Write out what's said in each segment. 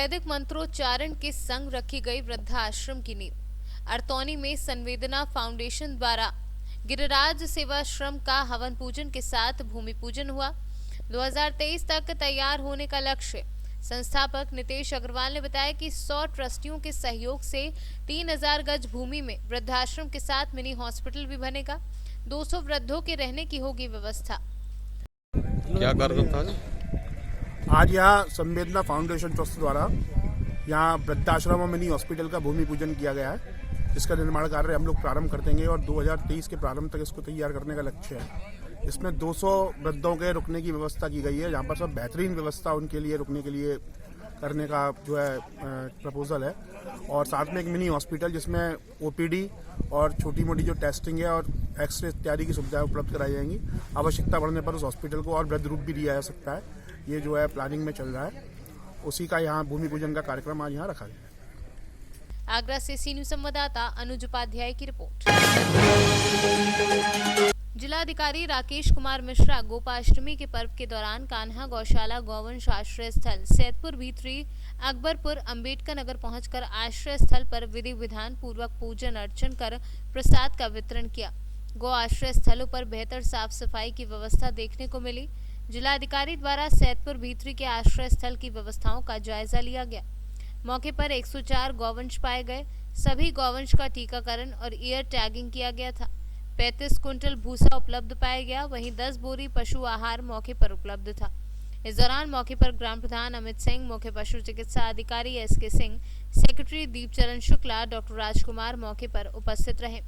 वैदिक मंत्रोच्चारण के संग रखी गई वृद्धाश्रम की नींव। अरतौनी में संवेदना फाउंडेशन द्वारा गिरिराज सेवाश्रम का हवन पूजन के साथ भूमि पूजन हुआ। 2023 तक तैयार होने का लक्ष्य। संस्थापक नितेश अग्रवाल ने बताया कि 100 ट्रस्टियों के सहयोग से 3000 गज भूमि में वृद्धाश्रम के साथ मिनी हॉस्पिटल भी बनेगा। 200 वृद्धों के रहने की होगी व्यवस्था। क्या कार्यक्रम था आज यहाँ संवेदना फाउंडेशन ट्रस्ट द्वारा यहाँ वृद्धाश्रम और मिनी हॉस्पिटल का भूमि पूजन किया गया है। इसका निर्माण कार्य हम लोग प्रारंभ कर देंगे और 2023 के प्रारंभ तक इसको तैयार करने का लक्ष्य है। इसमें 200 वृद्धों के रुकने की व्यवस्था की गई है। यहाँ पर सब बेहतरीन व्यवस्था उनके लिए रुकने के लिए करने का जो है प्रपोजल है। और साथ में एक मिनी हॉस्पिटल जिसमें ओपीडी और छोटी मोटी जो टेस्टिंग है और एक्सरे इत्यादि की सुविधाएं उपलब्ध कराई जाएंगी। आवश्यकता पड़ने पर उस हॉस्पिटल को और वृद्ध रूप भी दिया जा सकता है। ये जो है प्लानिंग में चल रहा है। उसी का यहाँ भूमि पूजन का कार्यक्रम आज यहाँ रखा गया है। आगरा से सी न्यूज संवाददाता अनुज उपाध्याय की रिपोर्ट। जिलाधिकारी राकेश कुमार मिश्रा गोपाष्टमी के पर्व के दौरान कान्हा गौशाला गौवंश आश्रय स्थल सैदपुर भीतरी अकबरपुर अंबेडकर नगर पहुंचकर आश्रय स्थल पर विधि विधान पूर्वक पूजन अर्चन कर प्रसाद का वितरण किया। गौ आश्रय स्थलों पर बेहतर साफ सफाई की व्यवस्था देखने को मिली। जिलाधिकारी द्वारा सैदपुर भीतरी के आश्रय स्थल की व्यवस्थाओं का जायजा लिया गया। मौके पर 104 गौवंश पाए गए। सभी गौवंश का टीकाकरण और ईयर टैगिंग किया गया था। 35 कुंटल भूसा उपलब्ध पाया गया। वहीं 10 बोरी पशु आहार मौके पर उपलब्ध था। इस दौरान मौके पर ग्राम प्रधान अमित सिंह, मुख्य पशु चिकित्सा अधिकारी SK Singh, secretary Deepcharan Shukla, doctor Rajkumar मौके पर उपस्थित रहे।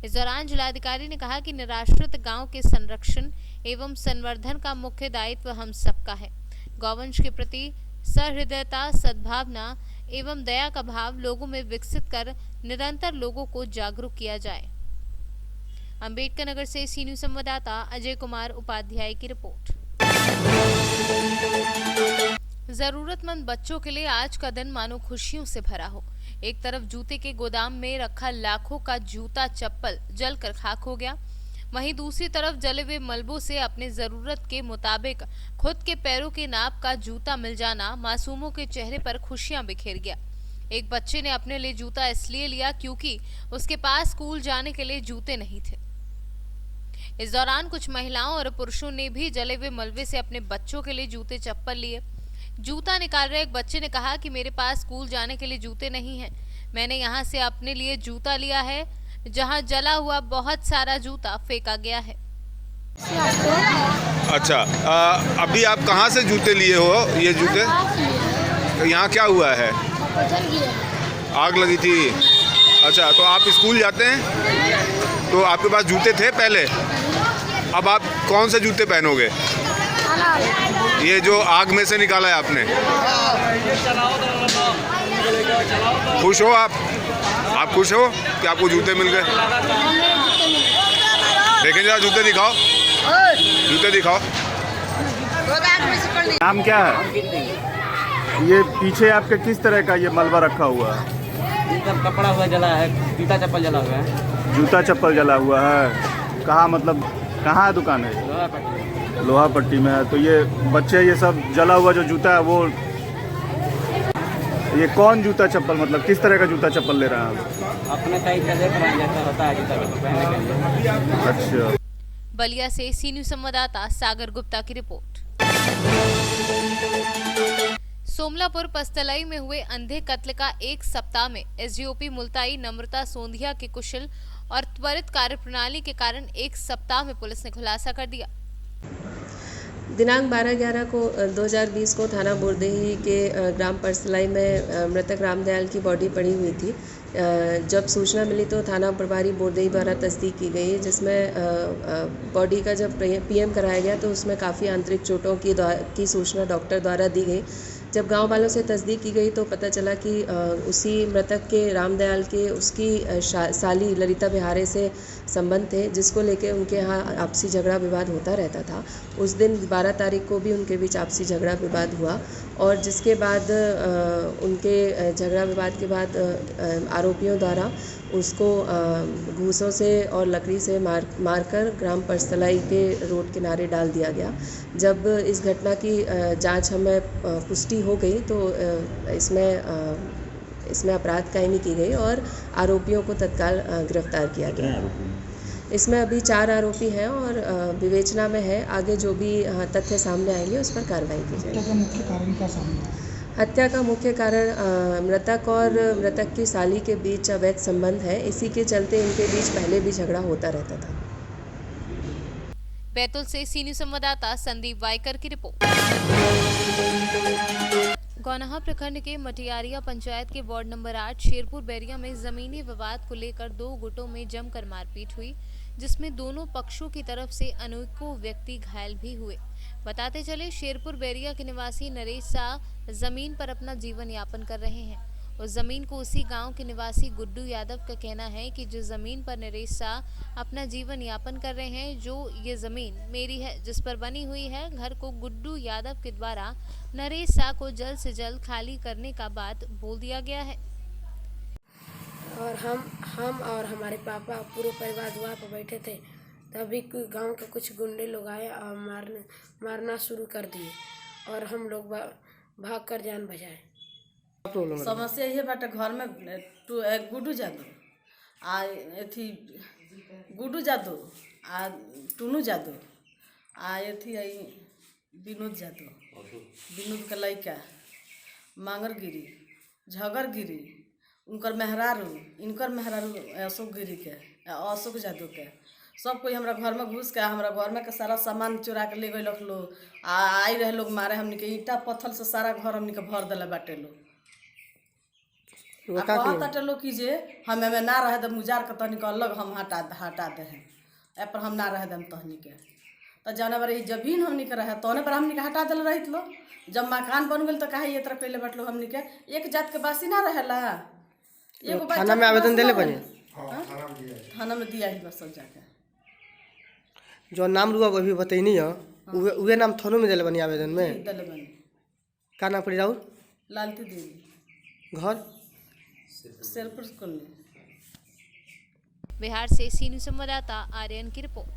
इस दौरान जिलाधिकारी ने कहा कि निराश्रित गांव के संरक्षण एवं संवर्धन का मुख्य दायित्व हम सबका है। गौवंश के प्रति सहृदयता, सद्भावना एवं दया का भाव लोगों में विकसित कर निरंतर लोगों को जागरूक किया जाए। अंबेडकर नगर से सी न्यूज संवाददाता अजय कुमार उपाध्याय की रिपोर्ट। जरूरतमंद बच्चों के लिए आज का दिन मानो खुशियों से भरा हो। एक तरफ जूते के गोदाम में रखा लाखों का जूता चप्पल जलकर खाक हो गया, वहीं दूसरी तरफ जले हुए मलबों से अपने जरूरत के मुताबिक खुद के पैरों के नाप का जूता मिल जाना मासूमों के चेहरे पर खुशियां बिखेर गया। एक बच्चे ने अपने लिए जूता इसलिए लिया क्योंकि उसके पास स्कूल जाने के लिए जूते नहीं थे। इस दौरान कुछ महिलाओं और पुरुषों ने भी जले हुए मलबे से अपने बच्चों के लिए जूते चप्पल लिए। जूता निकाल रहे एक बच्चे ने कहा कि मेरे पास स्कूल जाने के लिए जूते नहीं हैं। मैंने यहाँ से अपने लिए जूता लिया है, जहाँ जला हुआ बहुत सारा जूता फेंका गया है। अच्छा, अभी आप कहाँ से जूते लिए हो? ये जूते तो यहाँ क्या हुआ है? आग लगी थी। अच्छा, तो आप स्कूल जाते हैं तो आपके पास जूते थे पहले? अब आप कौन से जूते पहनोगे? ये जो आग में से निकाला है आपने। खुश हो आप? आप खुश हो कि आपको जूते मिल गए? देखें जरा, जूते दिखाओ, जूते दिखाओ। नाम क्या है? ये पीछे आपके किस तरह का ये मलबा रखा हुआ है? कपड़ा हुआ जला है, जूता चप्पल जला हुआ है। जूता चप्पल जला हुआ है। कहाँ, मतलब कहाँ दुकान है? लोहा पट्टी में है। तो ये बच्चे ये सब जला हुआ जो जूता है वो, ये कौन जूता चप्पल, मतलब किस तरह का जूता चप्पल ले रहा है? अपने साइज का देख रहे हैं, जैसा होता है जूता चप्पल पहनने के लिए। अच्छा। बलिया से सी न्यूज संवाददाता सागर गुप्ता की रिपोर्ट। सोमलापुर पस्तलाई में हुए अंधे कत्ल का एक सप्ताह में SDOP मुल्ताई नम्रता सोंधिया के कुशल और त्वरित कार्यप्रणाली के कारण एक सप्ताह में पुलिस ने खुलासा कर दिया। दिनांक 12/11 को 2020 को थाना बोरदेही के ग्राम परसलाई में मृतक रामदयाल की बॉडी पड़ी हुई थी। जब सूचना मिली तो थाना प्रभारी बोरदेही द्वारा तस्दीक की गई, जिसमें बॉडी का जब PM कराया गया तो उसमें काफ़ी आंतरिक चोटों की सूचना डॉक्टर द्वारा दी गई। जब गांव वालों से तस्दीक की गई तो पता चला कि उसी मृतक के रामदयाल के उसकी साली ललिता बिहारे से संबंध थे, जिसको लेके उनके यहाँ आपसी झगड़ा विवाद होता रहता था। उस दिन 12 तारीख को भी उनके बीच आपसी झगड़ा विवाद हुआ और जिसके बाद उनके झगड़ा विवाद के बाद आरोपियों द्वारा उसको घूसों से और लकड़ी से मारकर ग्राम परसलाई के रोड किनारे डाल दिया गया। जब इस घटना की जांच हमें पुष्टि हो गई तो इसमें अपराध कायमी की गई और आरोपियों को तत्काल गिरफ्तार किया गया। इसमें अभी 4 आरोपी हैं और विवेचना में है। आगे जो भी तथ्य सामने आएंगे उस पर कार्रवाई की जाएगी। हत्या का मुख्य कारण मृतक और मृतक की साली के बीच अवैध संबंध है। इसी के चलते इनके बीच पहले भी झगड़ा होता रहता था। बैतूल से सीनियर संवाददाता संदीप वाइकर की रिपोर्ट। गौनाहा प्रखंड के मटियारिया पंचायत के वार्ड नंबर 8 शेरपुर बैरिया में जमीनी विवाद को लेकर 2 गुटों में जमकर मारपीट हुई, जिसमें दोनों पक्षों की तरफ से अनेकों व्यक्ति घायल भी हुए। बताते चले शेरपुर बैरिया के निवासी नरेश शाह जमीन पर अपना जीवन यापन कर रहे हैं। उस जमीन को उसी गांव के निवासी गुड्डू यादव का कहना है कि जिस जमीन पर नरेश शाह अपना जीवन यापन कर रहे हैं, जो ये जमीन मेरी है जिस पर बनी हुई है घर को गुड्डू यादव के द्वारा नरेश शाह को जल्द से जल्द खाली करने का बात बोल दिया गया है। और हम और हमारे पापा पूरे परिवार वहाँ पर बैठे थे, तभी गांव के कुछ गुंडे लोग आए और मारना शुरू कर दिए और हम लोग भाग कर जान बचाए। समस्या ये बाटे घर में गुड्डू जादू गुड्डू जादू आ टूनू जादू आ विनोद जादू, विनोद का लड़का मांगर गिरी झगर गिरी उनकर मेहरारू इनकर मेहरारू अशोक गिरी के अशोक जादू के सब कोई हमारा घर में घुस के हमारा घर में के सारा सामान चुरा के ले गए लोग आई रहे लोग मारे हमनी के ईटा पत्थर से सारा घर हमनी के भर दिला बाटे लोग। कहता लोग कि जे हमें ना रहे दम उजार के तहनी के अलग हम हटा दे हैं ए पर हम ना रहे दम तहनी के तो जाने बार जमीन हमनी के रहे तहने पर हमनी के हटा दिल रही लो। जब मकान बन गए तो कहे ये तरह पहले बैठलो हमनी के एक जात के बासी ना रहेला। एगो थाना में आवेदन देले बने थाना में दिया ही बस सब जाके जो नाम रुआ अभी बतैनी है उहे नाम थानों में दिले बनी आवेदन में दिले बने। का नाम पड़ी राहुल लालती देवी घर शेरपुर कॉलोनी। बिहार से सीनियर संवाददाता आर्यन की रिपोर्ट।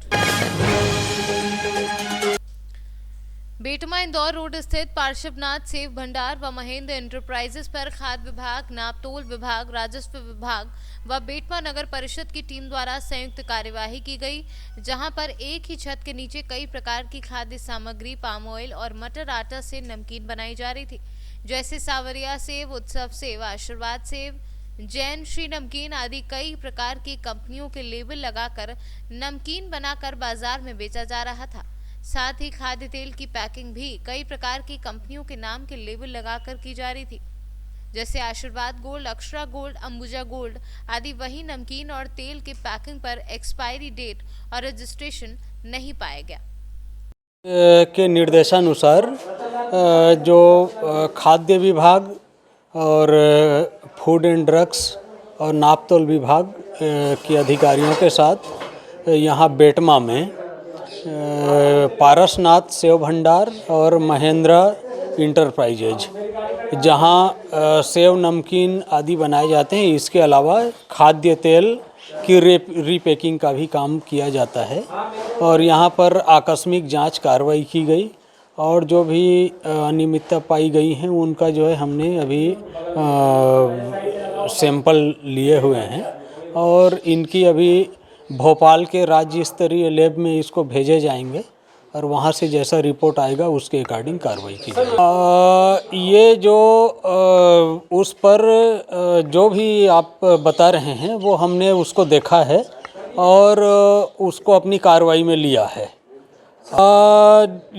बेटमा इंदौर रोड स्थित पार्श्वनाथ सेव भंडार व महेंद्र एंटरप्राइजेस पर खाद्य विभाग, नापतोल विभाग, राजस्व विभाग व बेटमा नगर परिषद की टीम द्वारा संयुक्त कार्यवाही की गई, जहां पर एक ही छत के नीचे कई प्रकार की खाद्य सामग्री, पाम ऑयल और मटर आटा से नमकीन बनाई जा रही थी, जैसे सावरिया सेव, उत्सव सेव, आशीर्वाद सेव, जैन श्री नमकीन आदि कई प्रकार की कंपनियों के लेबल लगाकर नमकीन बनाकर बाजार में बेचा जा रहा था। साथ ही खाद्य तेल की पैकिंग भी कई प्रकार की कंपनियों के नाम के लेबल लगाकर की जा रही थी, जैसे आशीर्वाद gold, Akshara gold, Ambuja gold आदि। वही नमकीन और तेल के पैकिंग पर एक्सपायरी डेट और रजिस्ट्रेशन नहीं पाया गया। के निर्देशानुसार जो खाद्य विभाग और फूड एंड ड्रग्स और नापतोल विभाग के अधिकारियों के साथ यहाँ बेटमा में पारसनाथ सेव भंडार और महेंद्रा इंटरप्राइजेज जहाँ सेव नमकीन आदि बनाए जाते हैं, इसके अलावा खाद्य तेल की रीपैकिंग का भी काम किया जाता है। और यहाँ पर आकस्मिक जांच कार्रवाई की गई और जो भी अनियमितता पाई गई हैं उनका जो है हमने अभी सैंपल लिए हुए हैं और इनकी अभी भोपाल के राज्य स्तरीय लैब में इसको भेजे जाएंगे और वहाँ से जैसा रिपोर्ट आएगा उसके अकॉर्डिंग कार्रवाई की जाएगी। ये जो उस पर जो भी आप बता रहे हैं वो हमने उसको देखा है और उसको अपनी कार्रवाई में लिया है।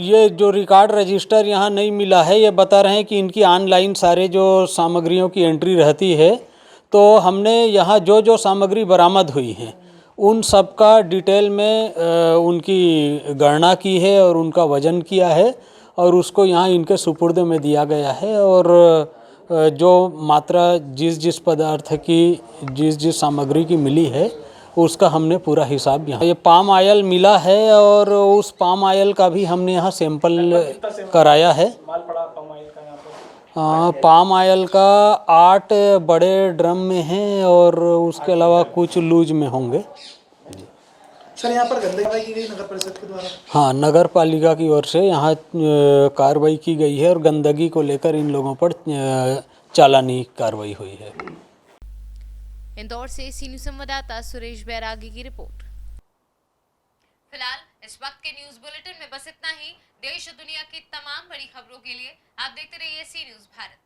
ये जो रिकॉर्ड रजिस्टर यहाँ नहीं मिला है, ये बता रहे हैं कि इनकी ऑनलाइन सारे जो सामग्रियों की एंट्री रहती है, तो हमने यहाँ जो जो सामग्री बरामद हुई हैं उन सब का डिटेल में उनकी गणना की है और उनका वजन किया है और उसको यहाँ इनके सुपुर्द में दिया गया है। और जो मात्रा जिस पदार्थ की जिस सामग्री की मिली है उसका हमने पूरा हिसाब यहाँ। ये पाम ऑयल मिला है और उस पाम ऑयल का भी हमने यहाँ सैंपल कराया है। पाम ऑयल का 8 बड़े ड्रम में हैं और उसके अलावा कुछ लूज में होंगे। सर यहाँ पर गंदगी कार्रवाई की गई नगर परिषद के द्वारा? हाँ, नगर पालिका की ओर से यहाँ कार्रवाई की गई है और गंदगी को लेकर इन लोगों पर चालानी कार्रवाई हुई है। इंदौर से सी न्यूज़ संवाददाता सुरेश बैरागी की रिपोर्ट। फिलहाल इस वक्त के न्यूज़ बुलेटिन में बस इतना ही। देश और दुनिया की तमाम बड़ी खबरों के लिए आप देखते रहिए सी न्यूज़ भारत।